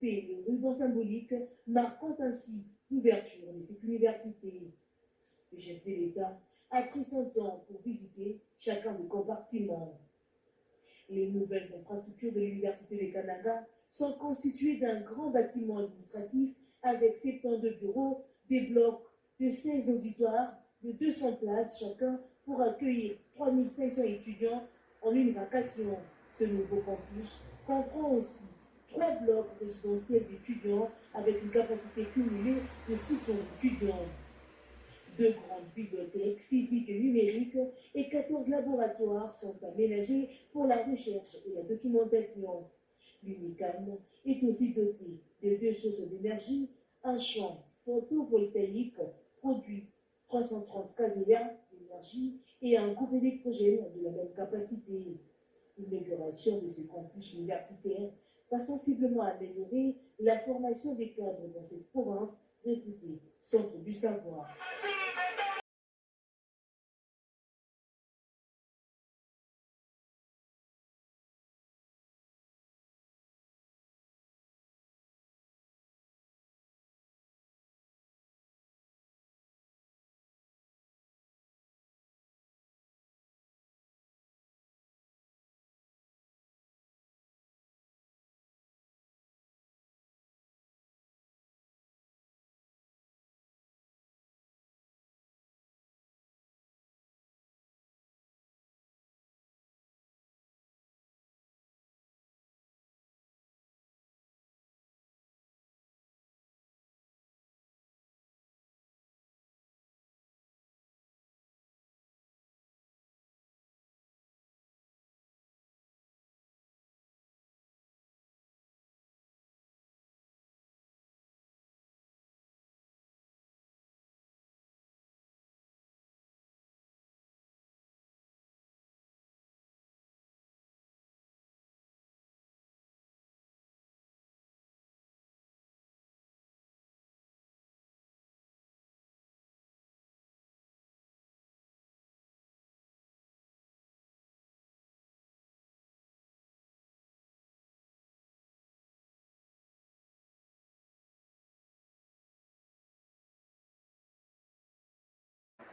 coupé le ruban symbolique, marquant ainsi l'ouverture de cette université. Le chef de l'État a pris son temps pour visiter chacun des compartiments. Les nouvelles infrastructures de l'Université de Kananga sont constituées d'un grand bâtiment administratif avec 72 bureaux, des blocs de 16 auditoires de 200 places chacun pour accueillir 3500 étudiants en une vacation. Ce nouveau campus comprend aussi 3 blocs résidentiels d'étudiants avec une capacité cumulée de 600 étudiants. 2 grandes bibliothèques physiques et numériques et 14 laboratoires sont aménagés pour la recherche et la documentation. L'UNICAN est aussi doté de 2 sources d'énergie, un champ photovoltaïque produit 330 kVA d'énergie et un groupe électrogène de la même capacité. L'inauguration de ce campus universitaire va sensiblement améliorer la formation des cadres dans cette province réputée centre du savoir.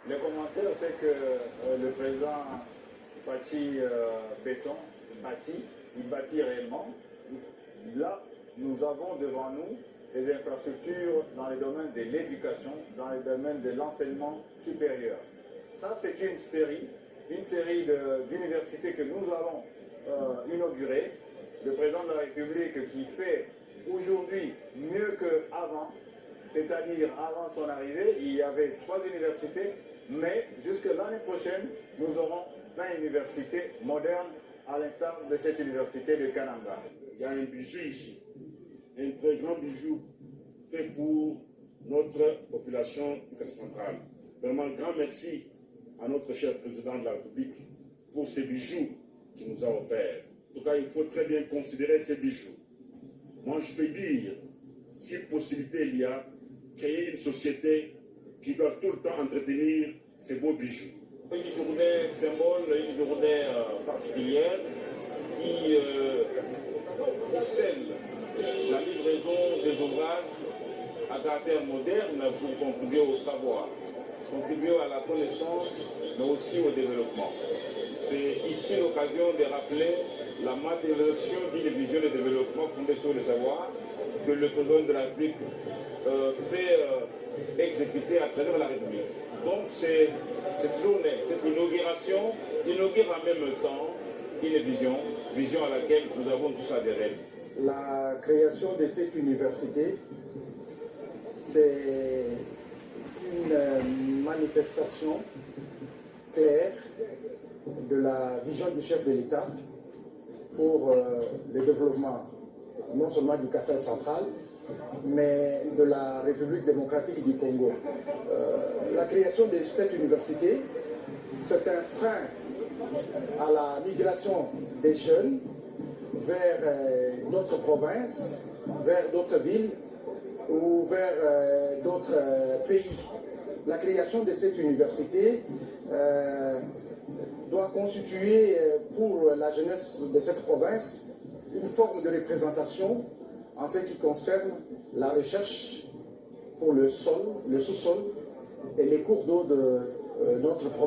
Le commentaire, c'est que le président Fachi Béton il bâtit réellement. Là, nous avons devant nous des infrastructures dans les domaines de l'éducation, dans les domaines de l'enseignement supérieur. Ça, c'est une série d'universités que nous allons inaugurer. Le président de la République qui fait aujourd'hui mieux qu'avant, c'est-à-dire avant son arrivée, il y avait 3 universités, mais jusque l'année prochaine, nous aurons 20 universités modernes à l'instar de cette université de Kananga. Il y a un bijou ici, un très grand bijou fait pour notre population centrale. Vraiment, un grand merci à notre cher président de la République pour ces bijoux qu'il nous a offerts. En tout cas, il faut très bien considérer ces bijoux. Moi, je peux dire, si possibilité il y a, créer une société qui doit tout le temps entretenir ces beaux bijoux. Une journée symbole, une journée particulière qui scelle la livraison des ouvrages à caractère moderne pour contribuer au savoir, contribuer à la connaissance, mais aussi au développement. C'est ici l'occasion de rappeler la matérialisation d'une vision de développement fondée sur le savoir que le président de la République fait exécuter à travers la République. Donc cette journée, cette inauguration, inaugure en même temps une vision à laquelle nous avons tous adhéré. La création de cette université, c'est une manifestation claire de la vision du chef de l'État pour le développement non seulement du Kasaï central, mais de la République démocratique du Congo. La création de cette université, c'est un frein à la migration des jeunes vers d'autres provinces, vers d'autres villes ou vers d'autres pays. La création de cette université doit constituer pour la jeunesse de cette province une forme de représentation en ce qui concerne la recherche pour le sol, le sous-sol et les cours d'eau de notre province.